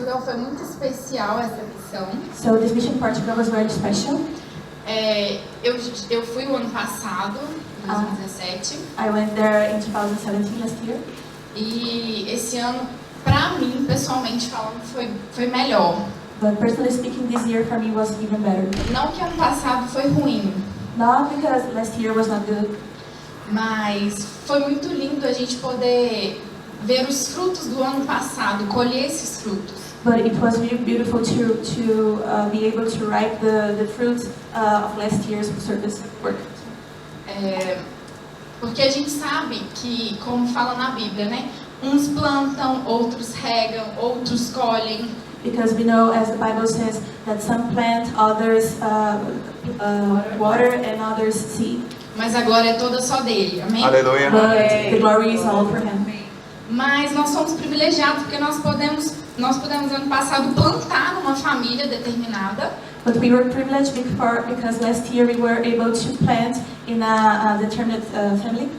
Portugal foi muito especial essa missão. So this mission in Portugal was very special. Eu fui o ano passado, em 2017. I went there in 2017, last year. E esse ano, pra mim, pessoalmente falando, foi melhor. But personally speaking, this year for me was even better. Não que ano passado foi ruim. Not because last year was not good. Mas foi muito lindo a gente poder ver os frutos do ano passado, colher esses frutos. But it was really beautiful to be able to ripe the fruits of last year's service work. Porque a gente sabe que, como fala na Bíblia, né? Uns plantam, outros regam, outros colhem. Because we know, as the Bible says, that some plant, others water, and others seed. Mas agora é toda só dele, amém? Aleluia. But the glory is all for Him. Mas nós somos privilegiados porque nós podemos ano passado plantar numa família determinada. But we were privileged because last year we were able to plant in a determined family.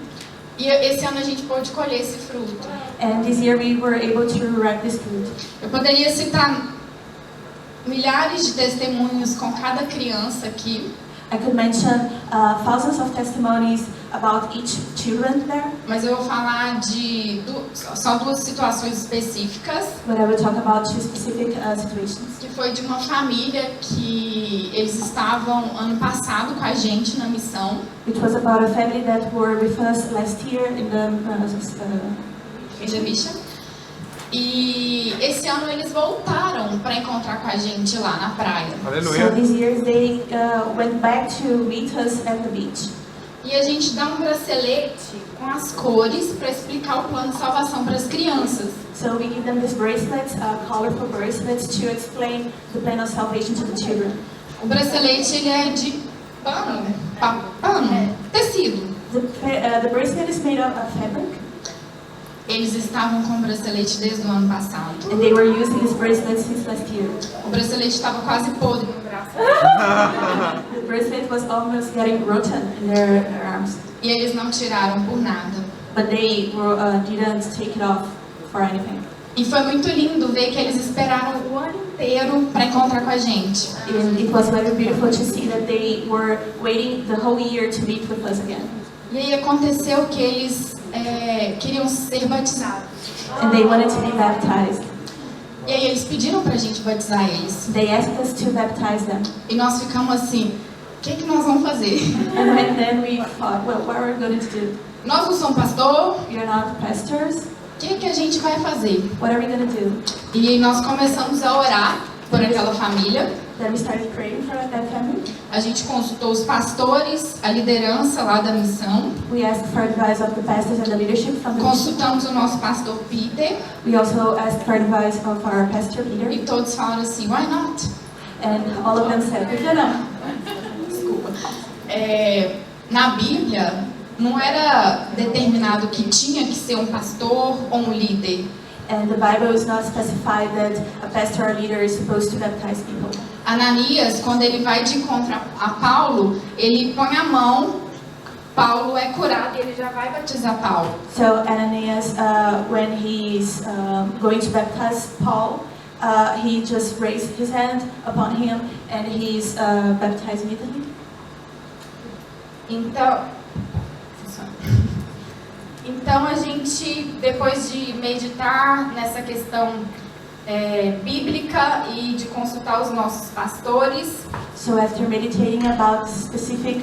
E esse ano a gente pôde colher esse fruto. And this year we were able to ripe this fruit. Eu poderia citar milhares de testemunhos com cada criança aqui. I could mention thousands of testimonies about each children there. Mas eu vou falar de só duas situações específicas. But I will talk about two specific situations. Que foi de uma família que eles estavam ano passado com a gente na missão. It was about a family that were with us last year in the mission. E esse ano eles voltaram para encontrar com a gente lá na praia. Aleluia. So this year they went back to meet us at the beach. E a gente dá um bracelete com as cores para explicar o plano de salvação para as crianças. So we give them these bracelets, colorful bracelets, to explain the plan of salvation to the children. O bracelete ele é de pano, tecido. The bracelet is made of fabric. Eles estavam com o bracelete desde o ano passado. And they were using this bracelet since last year. O bracelete estava quase podre no braço. The bracelet was almost getting rotten in their arms. E eles não tiraram por nada. But they didn't take it off for anything. E foi muito lindo ver que eles esperaram o ano inteiro para encontrar com a gente. And it was very beautiful to see that they were waiting the whole year to meet with us again. E aí aconteceu que eles queriam ser batizados. And they wanted to be baptized. E aí eles pediram pra gente batizar eles. They asked us to baptize them. E nós ficamos assim, o que nós vamos fazer? And then we thought, well, what are we going to do? Nós não somos pastor, We are not pastors. o que a gente vai fazer? What are we going to do? E aí nós começamos a orar por aquela família. Then we started praying for that family. A gente consultou os pastores, a liderança lá da missão. We asked for advice of the pastors and the leadership from the mission. Consultamos o nosso pastor Peter. We also asked for advice of our pastor Peter. E todos falaram assim, why not? And all of them said, por que não? Desculpa. Na Bíblia, não era determinado que tinha que ser um pastor ou um líder. And the Bible is not specified that a pastor or leader is supposed to baptize people. Ananias, quando ele vai de encontro a Paulo, ele põe a mão, Paulo é curado e ele já vai batizar Paulo. So Ananias, when he's going to baptize Paul, he just raised his hand upon him and he's baptized immediately. Então a gente, depois de meditar nessa questão bíblica e de consultar os nossos pastores, So after meditating about specific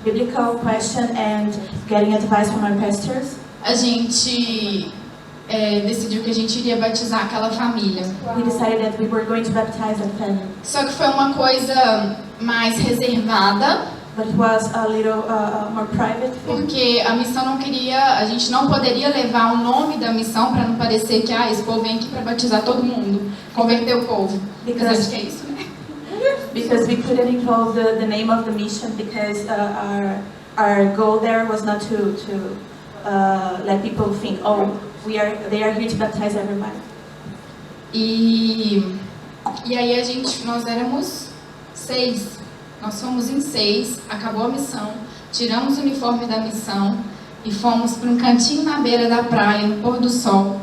biblical question and getting advice from our pastors, a gente decidiu que a gente iria batizar aquela família. we decided that we were going to baptize that family. Só que foi uma coisa mais reservada, But it was a little more private thing. porque a missão não queria, a gente não poderia levar o nome da missão para não parecer que esse povo vem aqui para batizar todo mundo, converter o povo. Mas acho que é isso, né? Because we couldn't involve the name of the mission because our goal there was not to let people think, oh, they are here to baptize everybody. E aí nós éramos 6. Nós fomos em 6, acabou a missão, tiramos o uniforme da missão e fomos para um cantinho na beira da praia, no pôr do sol.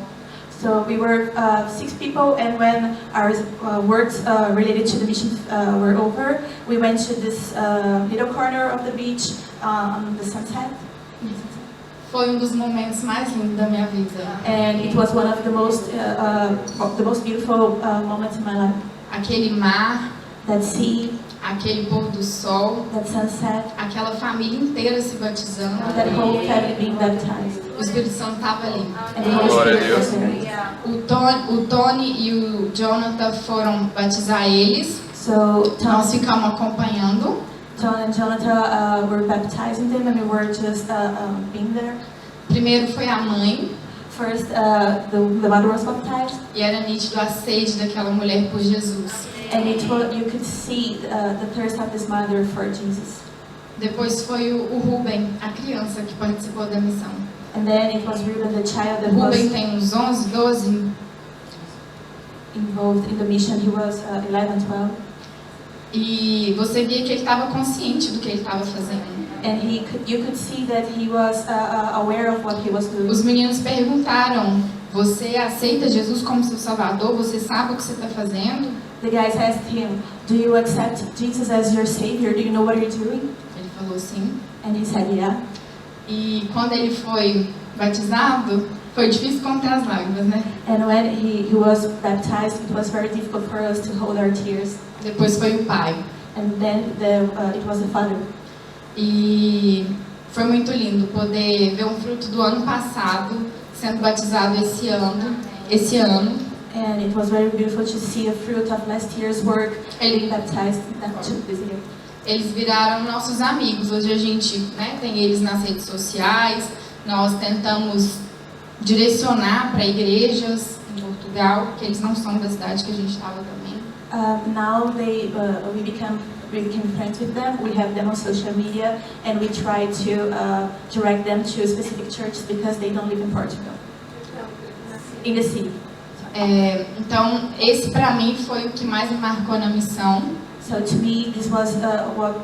So we were 6 people, and when our works related to the mission were over, we went to this little corner of the beach on the sunset. Foi dos momentos mais lindos da minha vida. And it was one of the most beautiful moments in my life. Aquele mar, That sea, aquele pôr do sol, that sunset, aquela família inteira se batizando. that whole family being baptized. O Espírito Santo estava ali. And the Holy Glória a Spirit was Deus. there. O Tony e o Jonathan foram batizar eles. So Nós ficamos acompanhando. Tom and Jonathan were baptizing them, and we were just being there. Primeiro foi a mãe, First, the mother was baptized, e era nítido a sede daquela mulher por Jesus. and you could see the thirst of this mother for Jesus. Depois foi o Ruben, a criança que participou da missão. And then it was Reuben, the child that O Ruben was tem uns 11, 12, involved in the mission. He was 11, 12, e você via que ele estava consciente do que ele estava fazendo. and you could see that he was aware of what he was doing. Os meninos perguntaram: você aceita Jesus como seu Salvador? Você sabe o que você está fazendo? The guys asked him, "Do you accept Jesus as your Savior? Do you know what you're doing?" Ele falou sim. And he said, "Yeah." E quando ele foi batizado, foi difícil conter as lágrimas, né? And when he was baptized, it was very difficult for us to hold our tears. Depois foi o pai. And then it was the father. E foi muito lindo poder ver um fruto do ano passado sendo batizado esse ano. And it was very beautiful to see a fruit of last year's work being baptized this year. Eles viraram nossos amigos. Hoje a gente, né, tem eles nas redes sociais. Nós tentamos direcionar para igrejas em Portugal, que eles não são da cidade que a gente estava também. Now we became friends with them. We have them on social media, and we try to direct them to specific churches because they don't live in Portugal, in the city. Então, esse para mim foi o que mais me marcou na missão. So to me, this was what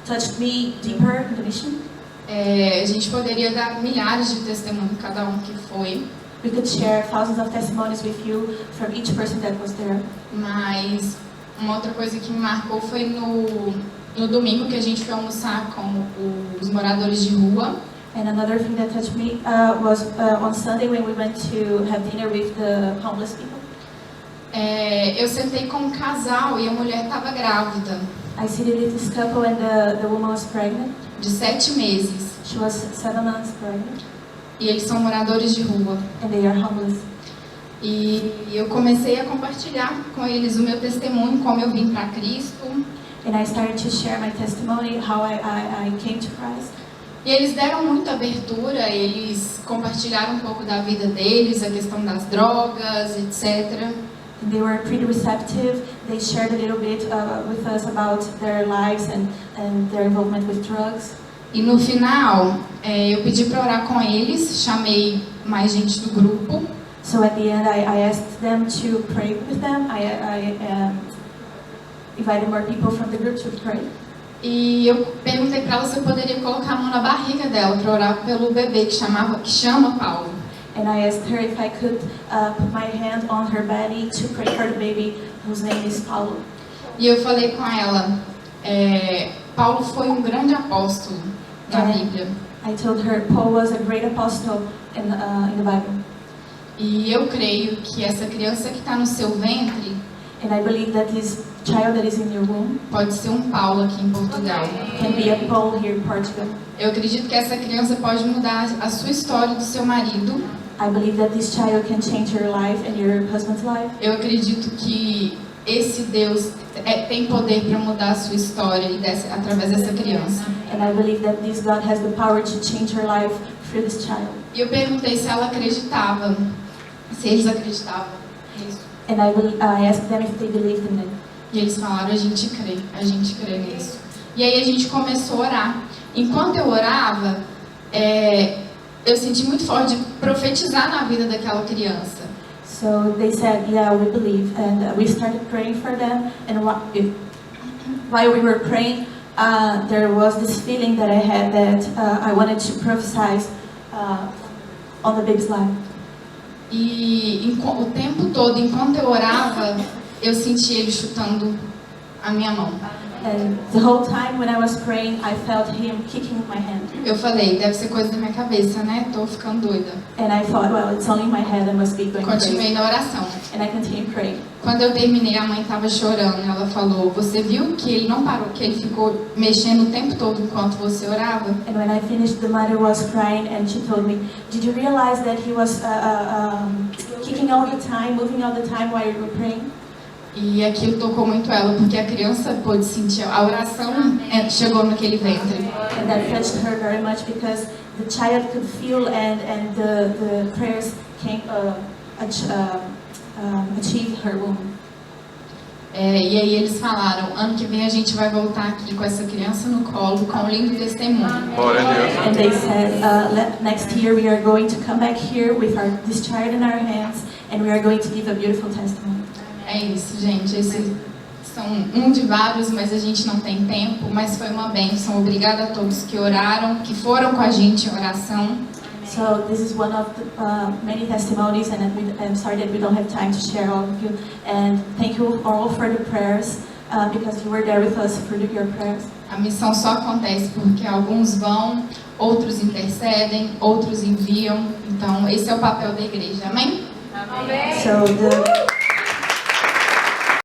touched me deeper in the mission. A gente poderia dar milhares de testemunhos, cada um que foi, We could share thousands of testimonies with you from each person that was there. mas uma outra coisa que me marcou foi no domingo que a gente foi almoçar com os moradores de rua. And another thing that touched me was on Sunday when we went to have dinner with the homeless people. Eu sentei com um casal e a mulher estava grávida, I seated with this couple, and the woman was pregnant. de 7 meses, She was 7 months pregnant, e eles são moradores de rua. and they are homeless. E eu comecei a compartilhar com eles o meu testemunho, como eu vim para Cristo. And I started to share my testimony, how I came to Christ. E eles deram muita abertura, eles compartilharam um pouco da vida deles, a questão das drogas, etc. And they were pretty receptive. They shared a little bit with us about their lives and their involvement with drugs. E no final, eu pedi para orar com eles, chamei mais gente do grupo. So at the end, I asked them to pray with them. I invited more people from the group to pray. E eu perguntei para ela se eu poderia colocar a mão na barriga dela para orar pelo bebê que chama Paulo. And I asked her if I could put my hand on her belly to pray for the baby, whose name is Paulo. E eu falei com ela, Paulo foi um grande apóstolo na Bíblia. I told her Paul was a great apostle in the Bible. E eu creio que essa criança que está no seu ventre And I believe that this child that is in your womb pode ser um Paulo aqui em Portugal. can be a Paul here in Portugal. Eu acredito que essa criança pode mudar a sua história do seu marido. I believe that this child can change your life and your husband's life. Eu acredito que esse Deus tem poder para mudar a sua história através dessa criança. And I believe that this God has the power to change her life through this child. E eu perguntei se ela acreditava, se eles acreditavam nisso. And I asked them if they believed in it. E eles falaram, a gente crê nisso. E aí a gente começou a orar. Enquanto eu orava, eu senti muito forte de profetizar na vida daquela criança. So they said, yeah, we believe. And we started praying for them. And while we were praying, there was this feeling that I had that I wanted to prophesy on the baby's life. E o tempo todo, enquanto eu orava, eu senti ele chutando a minha mão. And the whole time when I was praying, I felt him kicking my hand. Eu falei, deve ser coisa da minha cabeça, né? Tô ficando doida. And I thought, well, it's only my head, I must be going crazy. Continuei na oração. And I continued praying. Quando eu terminei, a mãe estava chorando. Ela falou, você viu que ele não parou, que ele ficou mexendo o tempo todo enquanto você orava? And when I finished, the mother was crying and she told me, did you realize that he was kicking all the time, moving all the time while you were praying? E aquilo tocou muito ela, porque a criança pôde sentir, a oração chegou naquele ventre. And that touched her very much because the child could feel and the prayers came, achieved her womb. E aí eles falaram, ano que vem a gente vai voltar aqui com essa criança no colo, com um lindo testemunho. And they said, next year we are going to come back here with this child in our hands and we are going to give a beautiful testimony. É isso, gente. Esses são de vários, mas a gente não tem tempo. Mas foi uma bênção. Obrigada a todos que oraram, que foram com a gente em oração. So this is one of the many testimonies, and I'm sorry that we don't have time to share all of you. And thank you all for the prayers, because you were there with us for your prayers. A missão só acontece porque alguns vão, outros intercedem, outros enviam. Então esse é o papel da igreja. Amém? So